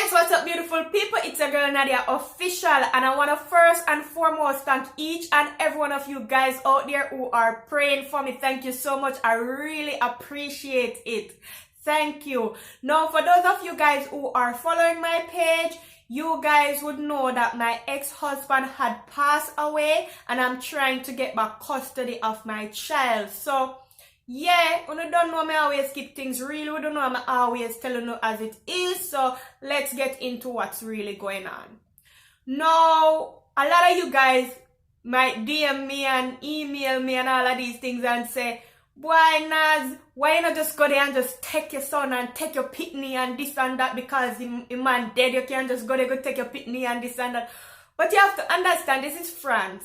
Guys, what's up, beautiful people? It's your girl Nadia Official, and I want to first and foremost thank each and every one of you guys out there who are praying for me. Thank you so much. I really appreciate it. Thank you. Now, for those of you guys who are following my page, you guys would know that my ex-husband had passed away, and I'm trying to get back custody of my child. So yeah, you don't know me always keep things real. You don't know I'm always telling you as it is. So let's get into what's really going on. Now, a lot of you guys might DM me and email me and all of these things and say, "Why, Naz, why not just go there and just take your son and take your pitney and this and that because the man dead? You can't just go there, go take your pitney and this and that." But you have to understand, this is France.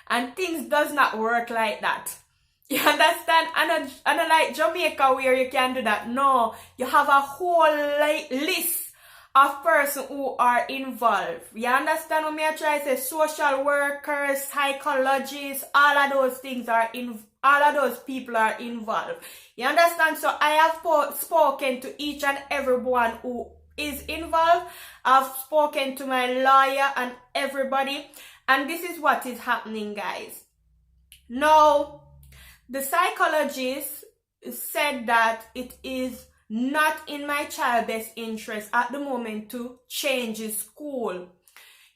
And things does not work like that. You understand? And like Jamaica where you can do that. No, you have a whole list of persons who are involved. You understand what I try to say? Social workers, psychologists, all of those things are all of those people are involved. You understand? So I have spoken to each and everyone who is involved. I've spoken to my lawyer and everybody. And this is what is happening, guys. Now, the psychologist said that it is not in my child's best interest at the moment to change his school.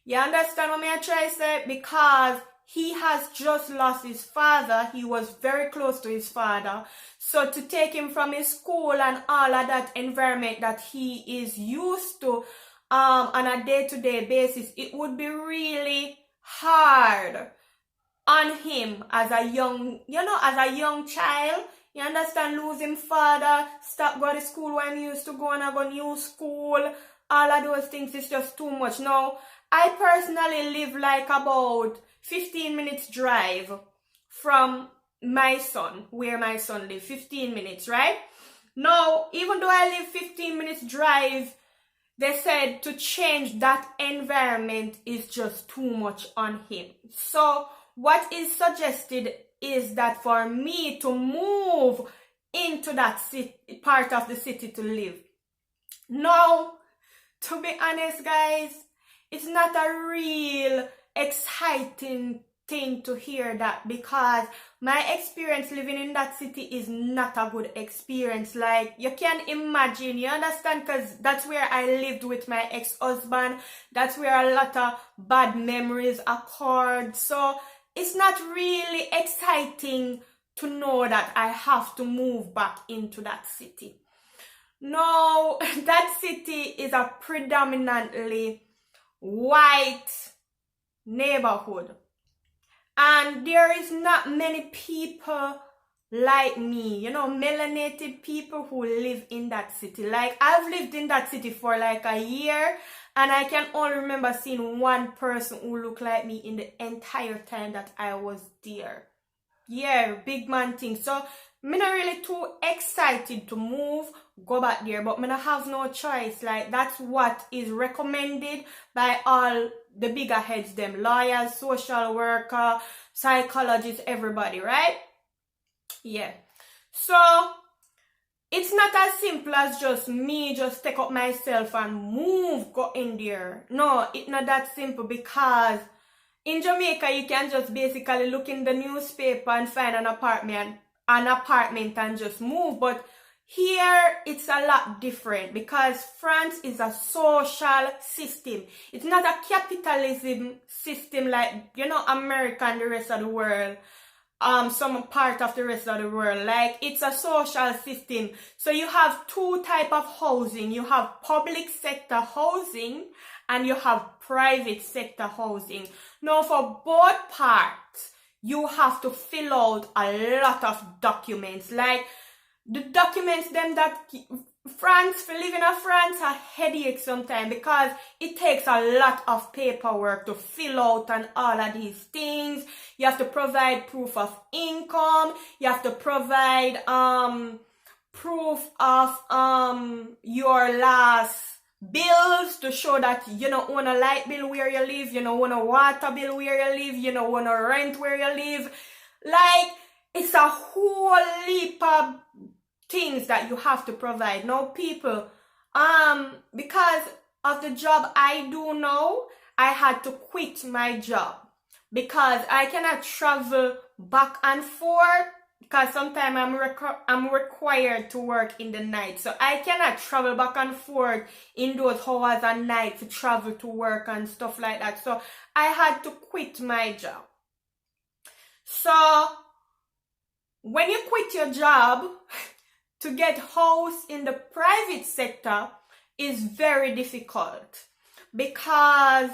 You understand what I try to say? Because he has just lost his father. He was very close to his father. So to take him from his school and all of that environment that he is used to on a day-to-day basis, it would be really hard on him as a young, as a young child. You understand, losing father, stop going to school when he used to go and I go new school, all of those things is just too much. Now, I personally live like about 15 minutes drive from my son, where my son lives, 15 minutes, right? Now, even though I live 15 minutes drive, they said to change that environment is just too much on him. So what is suggested is that for me to move into that part of the city to live. Now, to be honest, guys, it's not a real exciting thing to hear that, because my experience living in that city is not a good experience. Like, you can imagine, you understand, because that's where I lived with my ex-husband. That's where a lot of bad memories occurred. So it's not really exciting to know that I have to move back into that city. No, that city is a predominantly white neighborhood. And there is not many people like me, melanated people who live in that city. Like, I've lived in that city for like a year, and I can only remember seeing one person who looked like me in the entire time that I was there. Yeah, big man thing. So, I'm not really too excited to move, go back there, but I have no choice. Like, that's what is recommended by all the bigger heads, them lawyers, social worker, psychologists, everybody, right? Yeah. So it's not as simple as just me just take up myself and move, go in there. No, it's not that simple, because in Jamaica you can just basically look in the newspaper and find an apartment and just move. But here it's a lot different, because France is a social system. It's not a capitalism system like, America and the rest of the world. Some part of the rest of the world. Like, it's a social system. So you have two types of housing. You have public sector housing and you have private sector housing. Now, for both parts, you have to fill out a lot of documents. Like, the documents them that France, for living in France, a headache sometimes, because it takes a lot of paperwork to fill out and all of these things. You have to provide proof of income. You have to provide proof of your last bills to show that you don't own a light bill where you live, you don't own a water bill where you live, you don't own a rent where you live. Like, it's a whole heap of things that you have to provide. Now, people, because of the job I do now, I had to quit my job because I cannot travel back and forth because sometimes I'm required to work in the night. So I cannot travel back and forth in those hours at night to travel to work and stuff like that. So I had to quit my job. So when you quit your job, to get house in the private sector is very difficult because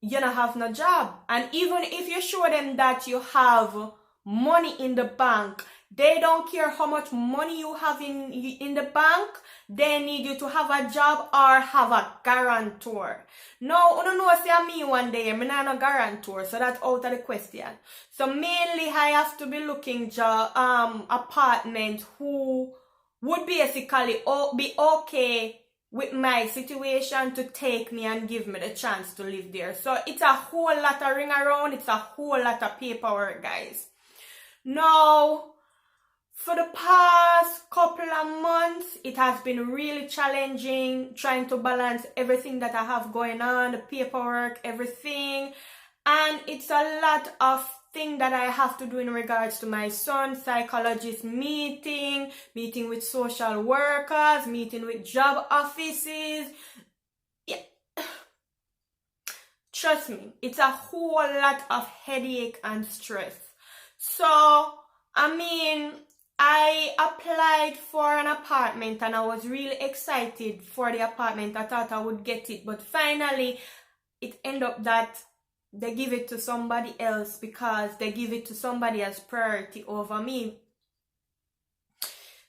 you don't have no job. And even if you show them that you have money in the bank, they don't care how much money you have in the bank. They need you to have a job or have a guarantor. No, I don't know say me one day, I'm not a guarantor, so that's out of the question. So mainly I have to be looking apartment who would basically be okay with my situation to take me and give me the chance to live there. So it's a whole lot of ring around, it's a whole lot of paperwork, guys. Now, for the past couple of months, it has been really challenging trying to balance everything that I have going on, the paperwork, everything. And it's a lot of things that I have to do in regards to my son, psychologist meeting with social workers, meeting with job offices. Yeah. Trust me, it's a whole lot of headache and stress. So, I mean, I applied for an apartment and I was really excited for the apartment. I thought I would get it, but finally it ended up that they give it to somebody else because they give it to somebody as priority over me.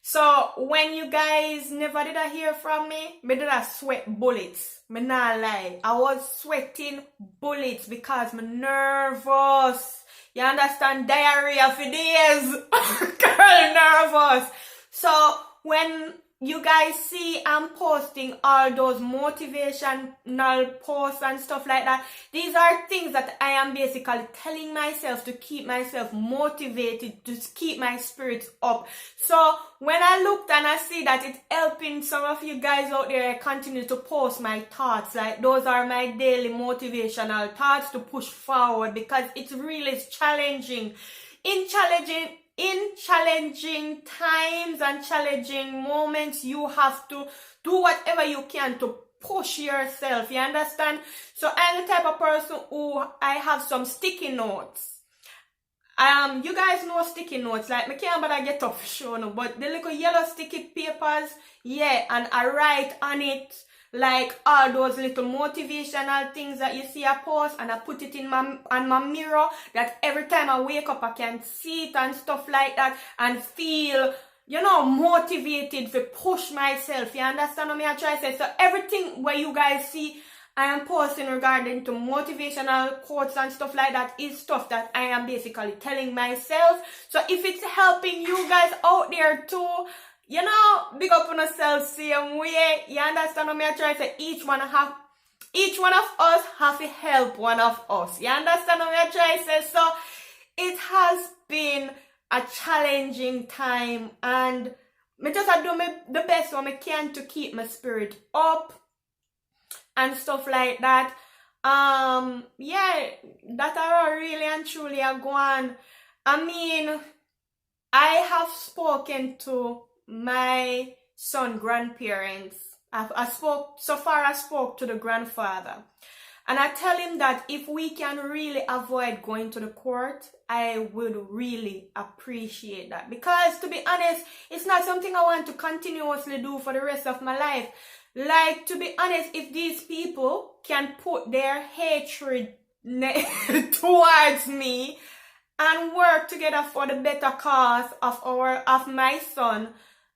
So when you guys never did hear from me did I sweat bullets. Me not lie. I was sweating bullets because I'm nervous. You understand? Diarrhea for days. Girl, nervous. So when you guys see I'm posting all those motivational posts and stuff like that, these are things that I am basically telling myself to keep myself motivated, to keep my spirits up. So when I looked and I see that it's helping some of you guys out there, I continue to post my thoughts. Like those are my daily motivational thoughts to push forward because it's really challenging. In challenging times and challenging moments, you have to do whatever you can to push yourself. You understand? So I'm the type of person who I have some sticky notes. You guys know sticky notes, like me can't bother get up for sure no, but the little yellow sticky papers, yeah, and I write on it like all those little motivational things that you see I post, and I put it on my mirror that every time I wake up I can see it and stuff like that and feel, you know, motivated to push myself. You understand what I try to say? So everything where you guys see I am posting regarding to motivational quotes and stuff like that is stuff that I am basically telling myself. So if it's helping you guys out there too, you know, big up on yourself same way. You understand what I try to say? Each one of us have to help one of us. You understand what I try to say? So it has been a challenging time, and I just do the best what I can to keep my spirit up and stuff like that. Yeah, that are really and truly a go on. I mean, I have spoken to my son grandparents. I spoke to the grandfather, and I tell him that if we can really avoid going to the court, I would really appreciate that, because to be honest, it's not something I want to continuously do for the rest of my life. Like, to be honest, if these people can put their hatred towards me and work together for the better cause of my son,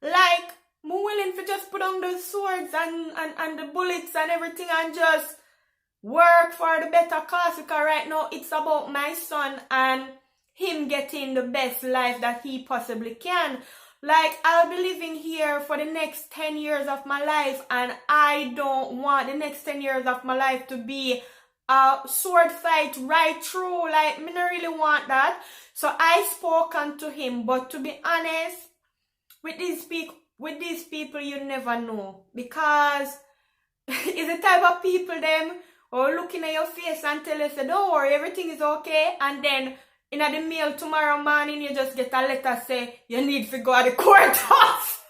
like, I'm willing to just put on the swords and the bullets and everything and just work for the better cause, because right now it's about my son and him getting the best life that he possibly can. Like, I'll be living here for the next 10 years of my life, and I don't want the next 10 years of my life to be a sword fight right through. Like, I don't really want that. So I spoke to him, but to be honest, with these people you never know, because it's the type of people them or looking at your face and tell you, say, don't worry, everything is okay. And then in the mail tomorrow morning, you just get a letter say you need to go to the courthouse.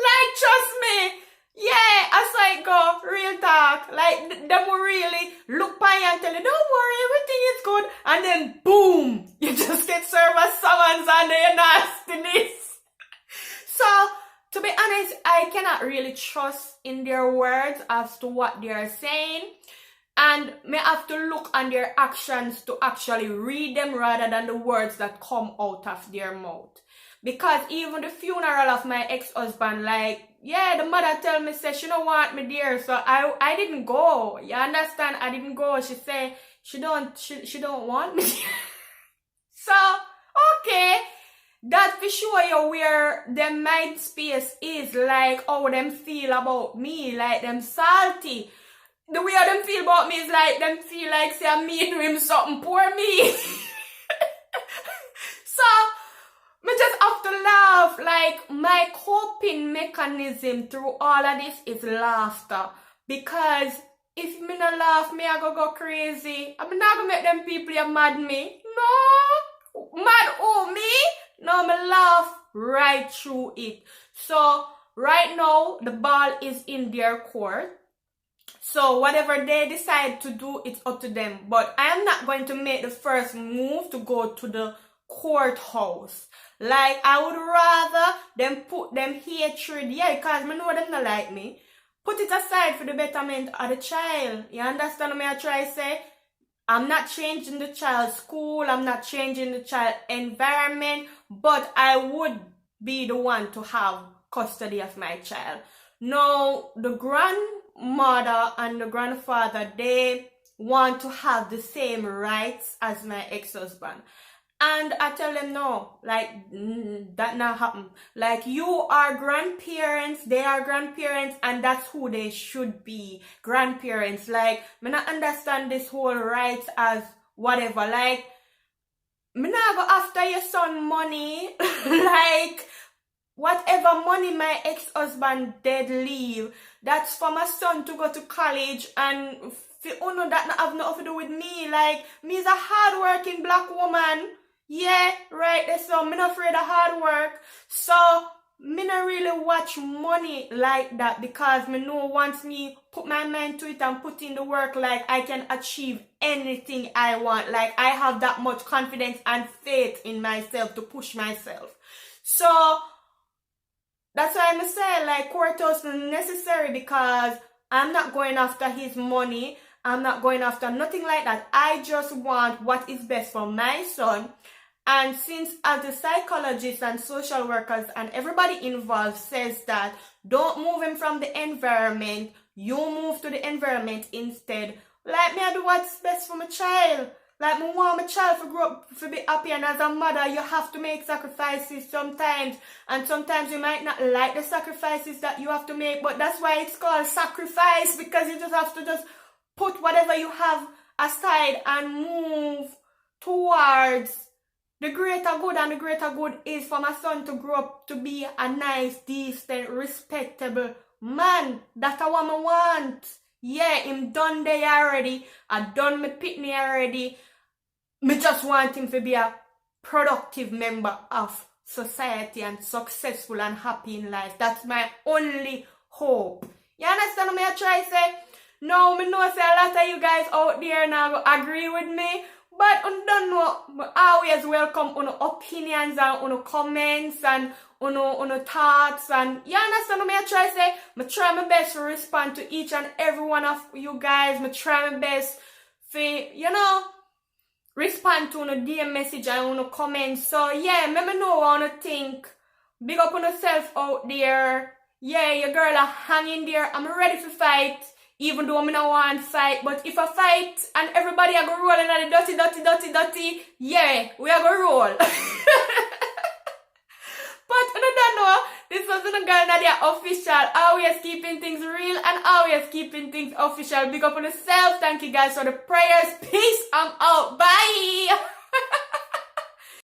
Like, trust me. Yeah, as I go, real talk. Like, them will really look by you and tell you, don't worry, everything is good. And then, boom, you just get served a summons under your nastiness. So, to be honest, I cannot really trust in their words as to what they are saying. And may have to look on their actions to actually read them rather than the words that come out of their mouth. Because even the funeral of my ex-husband, like, yeah, the mother tell me, say, she don't want me there, so I didn't go. You understand? I didn't go. She say, she don't want me there. So, okay. That for sure you where them mind space is, like how them feel about me, like them salty. The way them feel about me is like them feel like say I'm me doing something poor me. So, me just have to laugh. Like, my coping mechanism through all of this is laughter. Because if me not laugh, me I go crazy. I'm not gonna make them people you mad me. No. Mad who, me? No, me laugh right through it. So, right now, the ball is in their court. So, whatever they decide to do, it's up to them. But I am not going to make the first move to go to the courthouse. Like, I would rather them put them hatred, yeah, because I know them not like me. Put it aside for the betterment of the child. You understand what I try to say? I'm not changing the child's school, I'm not changing the child's environment, but I would be the one to have custody of my child. Now, the grandmother and the grandfather, they want to have the same rights as my ex-husband. And I tell them no, like, that not happen. Like, you are grandparents, they are grandparents, and that's who they should be, grandparents. Like, me not understand this whole rights as whatever. Like, me not go after your son money. Like, whatever money my ex-husband did leave, that's for my son to go to college, and for uno that not have nothing to do with me. Like, me is a hard-working black woman. Yeah, right, so me not afraid of hard work. So, me not really watch money like that, because me know once me put my mind to it and put in the work, like, I can achieve anything I want. Like, I have that much confidence and faith in myself to push myself. So, that's why I say, like, courthouse is necessary, because I'm not going after his money. I'm not going after nothing like that. I just want what is best for my son. And since as the psychologists and social workers and everybody involved says that don't move him from the environment, you move to the environment instead. Like, me I do what's best for my child. Like, me want my child to grow up to be happy, and as a mother you have to make sacrifices sometimes. And sometimes you might not like the sacrifices that you have to make, but that's why it's called sacrifice, because you just have to just put whatever you have aside and move towards the greater good. And the greater good is for my son to grow up to be a nice, decent, respectable man. That's what I want. Yeah, him done there already. I done my pitney already. Me just want him to be a productive member of society and successful and happy in life. That's my only hope. You understand what I try to say? Now, me know say a lot of you guys out there now agree with me. But I don't know, I always welcome your opinions and your comments and your thoughts. And you understand what I try to say? I try my best to respond to each and every one of you guys. I try my best to, you know, respond to your DM message and your comments. So yeah, let me know what you think. Big up on yourself out there. Yeah, your girl are hanging there. I'm ready to fight. Even though I don't want to fight, but if I fight and everybody are going to roll in the dirty, yeah, we are going to roll. But I don't know, this was the Girl Nadia official, always keeping things real and always keeping things official. Big up on yourself, thank you guys for the prayers, peace, I'm out, bye!